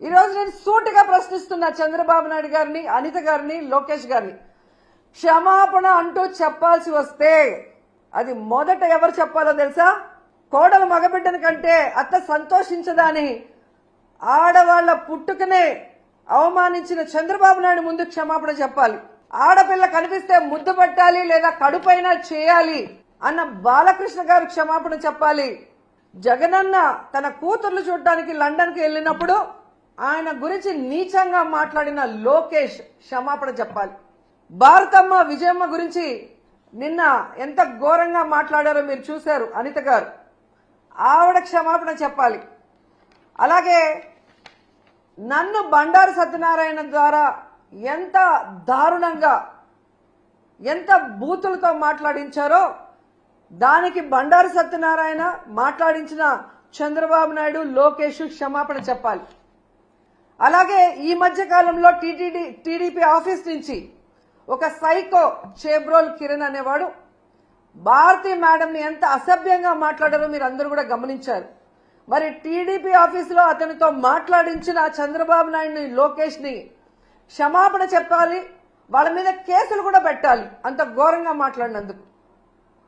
ఈ రోజు నేను సూటిగా ప్రశ్నిస్తున్నా చంద్రబాబు నాయుడు గారిని, అనిత గారిని, లోకేష్ గారిని. క్షమాపణ అంటూ చెప్పాల్సి వస్తే అది మొదట ఎవరు చెప్పాలో తెలుసా? కోడలు మగబిడ్డని కంటే అత్త సంతోషించదా అని ఆడవాళ్ల పుట్టుకనే అవమానించిన చంద్రబాబు నాయుడు ముందు క్షమాపణ చెప్పాలి. ఆడపిల్ల కనిపిస్తే ముద్దు పెట్టాలి లేదా కడుపైన చేయాలి అన్న బాలకృష్ణ గారు క్షమాపణ చెప్పాలి. జగనన్న తన కూతుర్లు చూడటానికి లండన్ కి వెళ్ళినప్పుడు ఆయన గురించి నీచంగా మాట్లాడిన లోకేష్ క్షమాపణ చెప్పాలి. భారతమ్మ విజయమ్మ గురించి నిన్న ఎంత ఘోరంగా మాట్లాడారో మీరు చూశారు అనిత గారు. ఆవిడ క్షమాపణ చెప్పాలి. అలాగే నన్ను బండారు సత్యనారాయణ ద్వారా ఎంత దారుణంగా ఎంత బూతులతో మాట్లాడించారో దానికి బండారు సత్యనారాయణ మాట్లాడించిన చంద్రబాబు నాయుడు, లోకేష్ క్షమాపణ చెప్పాలి. అలాగే ఈ మధ్య కాలంలో టీడీపీ ఆఫీస్ నుంచి ఒక సైకో చేబ్రోల్ కిరణ్ అనేవాడు భారతీ మేడంని ఎంత అసభ్యంగా మాట్లాడారో మీరు అందరూ కూడా గమనించారు. మరి టీడీపీ ఆఫీసులో అతనితో మాట్లాడించిన చంద్రబాబు నాయుడిని, లోకేష్ ని క్షమాపణ చెప్పాలి. వాళ్ళ మీద కేసులు కూడా పెట్టాలి అంత ఘోరంగా మాట్లాడినందుకు.